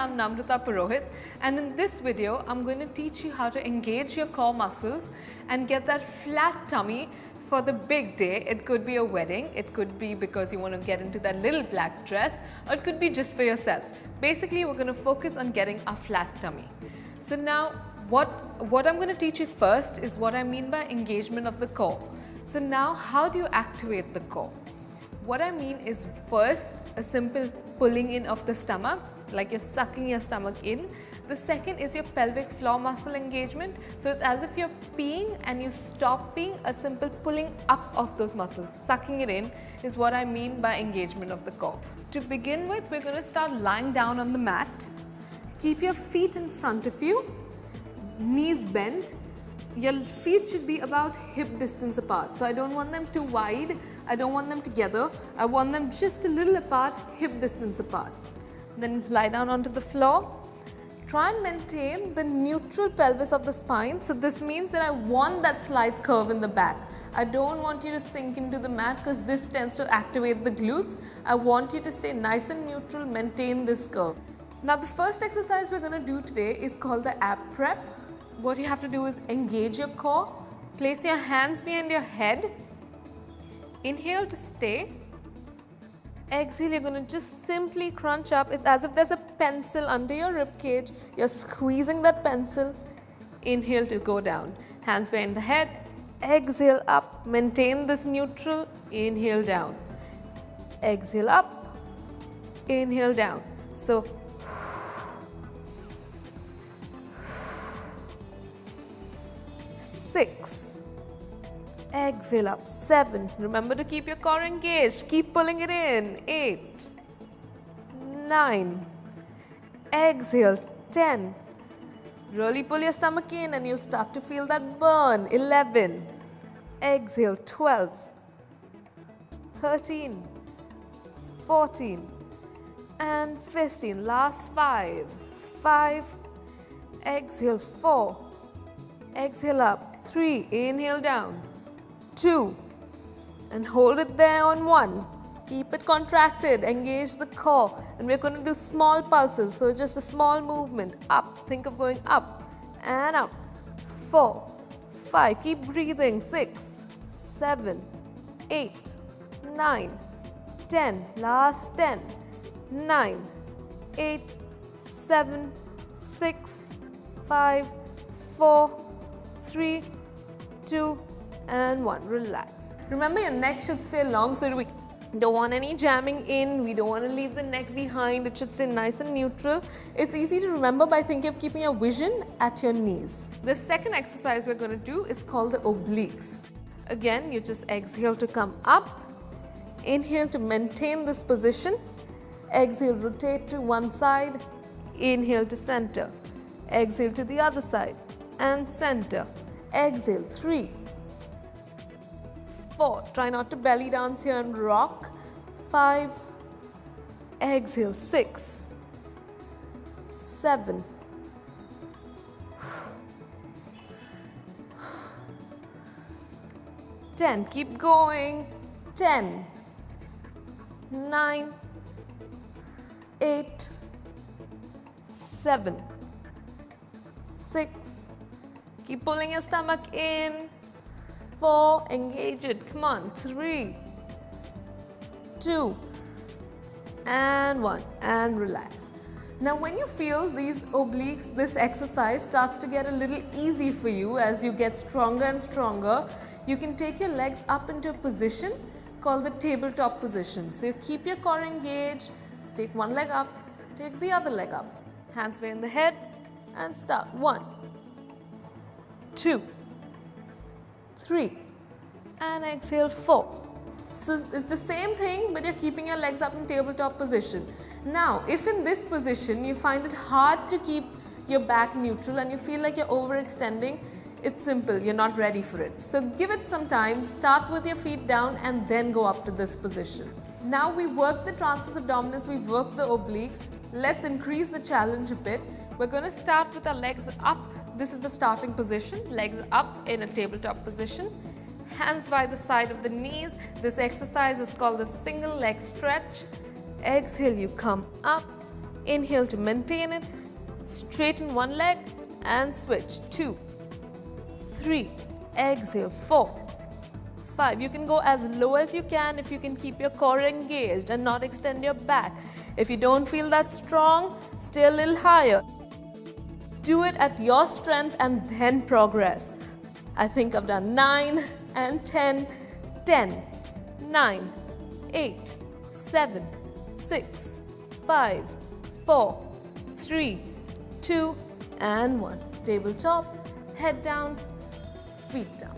I'm Namrata Purohit, and in this video I'm going to teach you how to engage your core muscles and get that flat tummy for the big day. It could be a wedding, it could be because you want to get into that little black dress, or it could be just for yourself. Basically, we're going to focus on getting a flat tummy. So now what I'm going to teach you first is what I mean by engagement of the core. So now how do you activate the core? What I mean is, first, a simple pulling in of the stomach, like you're sucking your stomach in. The second is your pelvic floor muscle engagement. So it's as if you're peeing and you stop peeing, a simple pulling up of those muscles, sucking it in is what I mean by engagement of the core. To begin with, we're going to start lying down on the mat. Keep your feet in front of you, knees bent. Your feet should be about hip distance apart. So I don't want them too wide, I don't want them together, I want them just a little apart, hip distance apart. Then lie down onto the floor. Try and maintain the neutral pelvis of the spine. So this means that I want that slight curve in the back. I don't want you to sink into the mat because this tends to activate the glutes. I want you to stay nice and neutral, maintain this curve. Now the first exercise we're going to do today is called the ab prep. What you have to do is engage your core, place your hands behind your head, inhale to stay, exhale, you're going to just simply crunch up. It's as if there's a pencil under your rib cage, you're squeezing that pencil, inhale to go down, hands behind the head, exhale up, maintain this neutral, inhale down, exhale up, inhale down. So 6, exhale up, 7, remember to keep your core engaged, keep pulling it in, 8, 9, exhale, 10, really pull your stomach in and you start to feel that burn, 11, exhale, 12, 13, 14 and 15, last 5, 5, exhale, 4, exhale up, 3, inhale down, 2 and hold it there on 1, keep it contracted, engage the core, and we're going to do small pulses, so just a small movement, up, think of going up and up, 4, 5, keep breathing, 6, 7, 8, 9, 10, last 10, 9, 8, 7, 6, 5, 4, 3, 2 and 1. Relax. Remember, your neck should stay long, so we don't want any jamming in, we don't want to leave the neck behind, it should stay nice and neutral. It's easy to remember by thinking of keeping your vision at your knees. The second exercise we're going to do is called the obliques. Again, you just exhale to come up, inhale to maintain this position, exhale, rotate to one side, inhale to center, exhale to the other side and center, exhale, 3, 4, try not to belly dance here and rock, 5, exhale, 6, 7, 10, keep going, 10, 9, 8, 7, 6, keep pulling your stomach in, 4, engage it, come on, 3, 2 and 1 and relax. Now when you feel these obliques, this exercise starts to get a little easy for you as you get stronger and stronger, you can take your legs up into a position called the tabletop position. So you keep your core engaged, take one leg up, take the other leg up, hands behind the head and start. 1, 2, 3 and exhale, 4. So it's the same thing, but you're keeping your legs up in tabletop position. Now if in this position you find it hard to keep your back neutral and you feel like you're overextending, it's simple, you're not ready for it. So give it some time, start with your feet down and then go up to this position. Now we worked the transverse abdominis, we've worked the obliques. Let's increase the challenge a bit. We're going to start with our legs up. This is the starting position, legs up in a tabletop position. Hands by the side of the knees. This exercise is called the single leg stretch. Exhale, you come up. Inhale to maintain it. Straighten one leg and switch. 2, 3, exhale, 4, 5. You can go as low as you can if you can keep your core engaged and not extend your back. If you don't feel that strong, stay a little higher. Do it at your strength and then progress. I think I've done 9 and 10, 10, 9, 8, 7, 6, 5, 4, 3, 2, and 1. Tabletop, head down, feet down.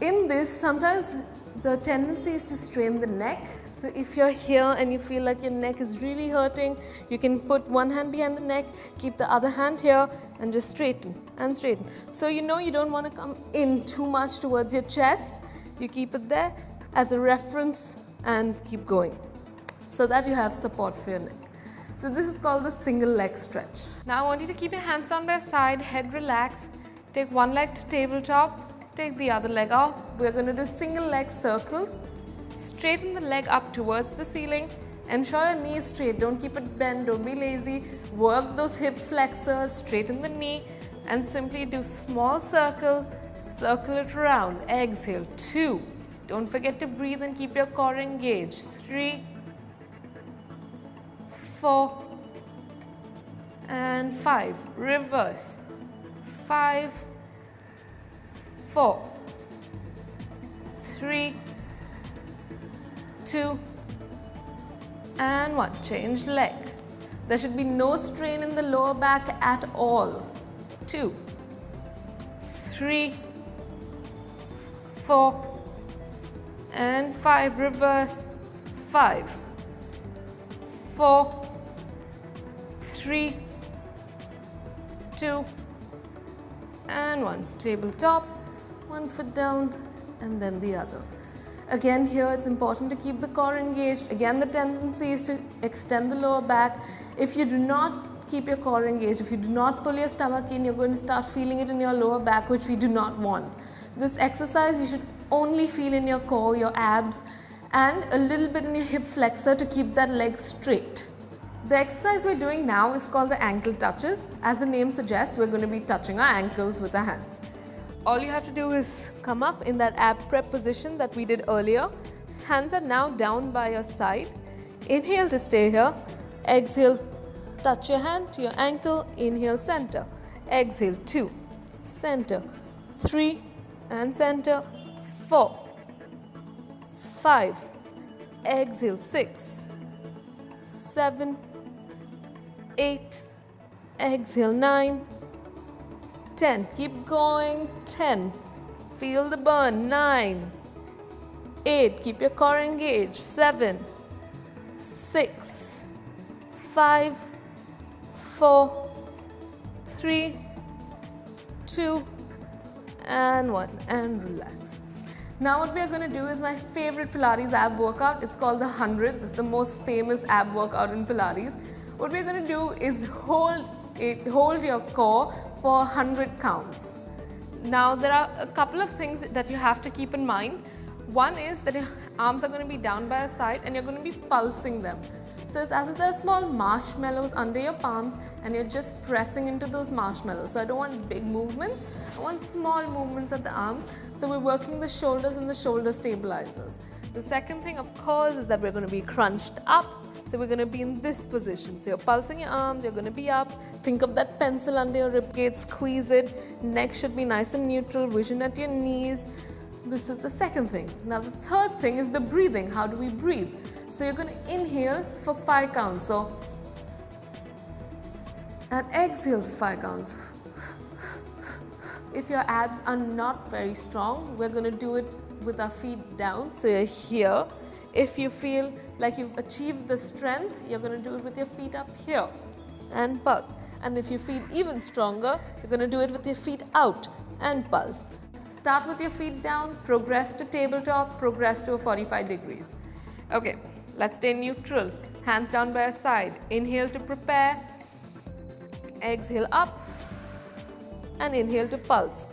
In this, sometimes the tendency is to strain the neck. So if you're here and you feel like your neck is really hurting, you can put one hand behind the neck, keep the other hand here, and just straighten and straighten. So you know you don't want to come in too much towards your chest. You keep it there as a reference and keep going so that you have support for your neck. So this is called the single leg stretch. Now I want you to keep your hands down by your side, head relaxed. Take one leg to tabletop, take the other leg out. We're going to do single leg circles. Straighten the leg up towards the ceiling. Ensure your knee is straight. Don't keep it bent. Don't be lazy. Work those hip flexors. Straighten the knee and simply do small circles. Circle it around. Exhale. 2. Don't forget to breathe and keep your core engaged. 3, 4, and 5. Reverse. 5, 4, 3, 2, and 1. Change leg. There should be no strain in the lower back at all. 2, 3, 4, and 5. Reverse. 5, 4, 3, 2, and 1. Tabletop, one foot down and then the other. Again, here it's important to keep the core engaged. Again, the tendency is to extend the lower back. If you do not keep your core engaged, if you do not pull your stomach in, you're going to start feeling it in your lower back, which we do not want. This exercise you should only feel in your core, your abs, and a little bit in your hip flexor to keep that leg straight. The exercise we're doing now is called the ankle touches. As the name suggests, we're going to be touching our ankles with our hands. All you have to do is come up in that ab prep position that we did earlier. Hands are now down by your side. Inhale to stay here. Exhale, touch your hand to your ankle. Inhale, center. Exhale, 2, center, 3, and center, 4, 5. Exhale, 6, 7, 8. Exhale, 9. 10. Keep going. 10. Feel the burn. 9. 8. Keep your core engaged. 7. 6. 5. 4. 3. 2. And 1. And relax. Now what we are going to do is my favorite Pilates ab workout. It's called the hundreds. It's the most famous ab workout in Pilates. What we're going to do is hold your core for 100 counts. Now there are a couple of things that you have to keep in mind. One is that your arms are going to be down by your side and you're going to be pulsing them. So it's as if there are small marshmallows under your palms and you're just pressing into those marshmallows. So I don't want big movements, I want small movements at the arms. So we're working the shoulders and the shoulder stabilizers. The second thing, of course, is that we're going to be crunched up. So we're going to be in this position. So you're pulsing your arms, you're going to be up. Think of that pencil under your ribcage, squeeze it. Neck should be nice and neutral, vision at your knees. This is the second thing. Now the third thing is the breathing. How do we breathe? So you're going to inhale for 5 counts. So, and exhale for 5 counts. If your abs are not very strong, we're going to do it with our feet down. So you're here. If you feel like you've achieved the strength, you're going to do it with your feet up here and pulse. And if you feel even stronger, you're going to do it with your feet out and pulse. Start with your feet down, progress to tabletop, progress to a 45 degrees. Okay, let's stay neutral. Hands down by your side. Inhale to prepare. Exhale up. And inhale to pulse.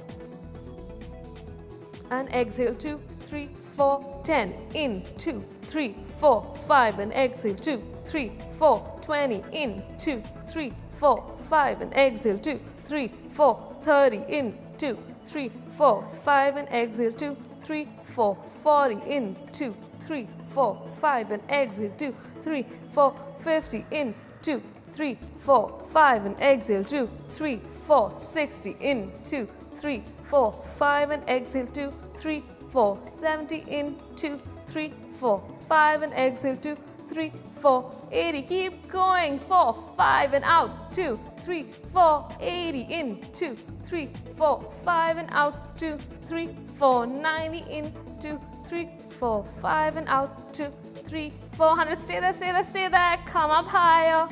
And exhale 2, 3, 4, 10, in, 2, 3, 4, 5 and exhale, 2, 3, 4, 20, in, 2, 3, 4, 5 and exhale, 2, 3, 4, 30, in, 2, 3, 4, 5 and exhale, 2, 3, 4, 40, in, 2, 3, 4, 5 and exhale, 2, 3, 4, 50, in, 2, 3, 4, 5 and exhale, 2, 3, 4, 60, in, 2, 3, 4, 5 and exhale, 2, 3, 4, 70, in, 2, 3, 4, 5 and exhale, 2, 3, 4, 80, keep going, 4, 5 and out, 2, 3, 4, 80, in, 2, 3, 4, 5 and out, 2, 3, 4, 90, in, 2, 3, 4, 5 and out, 2, 3, 400, stay there, stay there, stay there, come up higher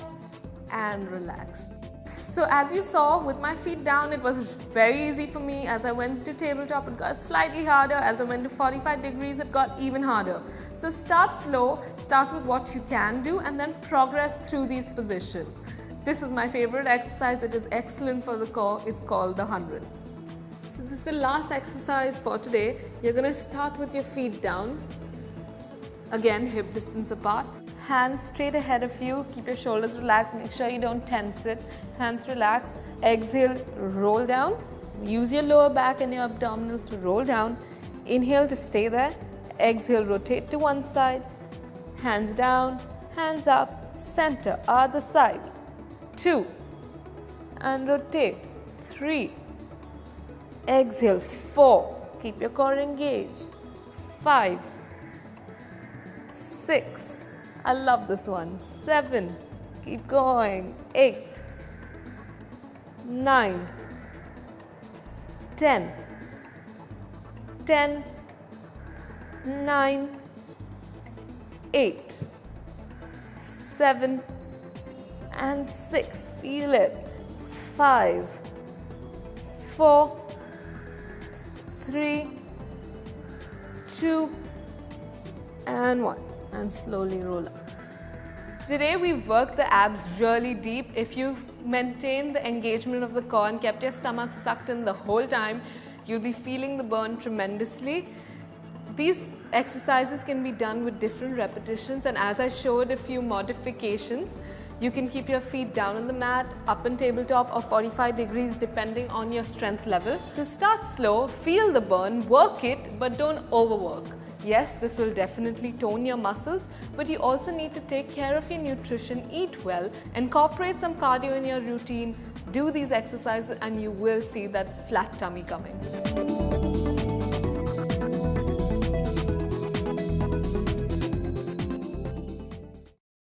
and relax. So as you saw, with my feet down, it was very easy for me. As I went to tabletop, it got slightly harder. As I went to 45 degrees, it got even harder. So start slow, start with what you can do and then progress through these positions. This is my favorite exercise. It is excellent for the core. It's called the hundreds. So this is the last exercise for today. You're going to start with your feet down. Again, hip distance apart. Hands straight ahead of you. Keep your shoulders relaxed. Make sure you don't tense it. Hands relaxed. Exhale, roll down. Use your lower back and your abdominals to roll down. Inhale to stay there. Exhale, rotate to one side. Hands down, hands up, center, other side. 2. And rotate. 3. Exhale, 4. Keep your core engaged. 5. 6. I love this one. 7. Keep going. 8. 9. 10. 10. 9. 8. 7. And 6. Feel it. 5. 4. 3. 2. And 1. And slowly roll up. Today we've worked the abs really deep. If you've maintained the engagement of the core and kept your stomach sucked in the whole time, you'll be feeling the burn tremendously. These exercises can be done with different repetitions, and as I showed a few modifications, you can keep your feet down on the mat, up on tabletop or 45 degrees depending on your strength level. So start slow, feel the burn, work it, but don't overwork. Yes, this will definitely tone your muscles, but you also need to take care of your nutrition, eat well, incorporate some cardio in your routine, do these exercises and you will see that flat tummy coming.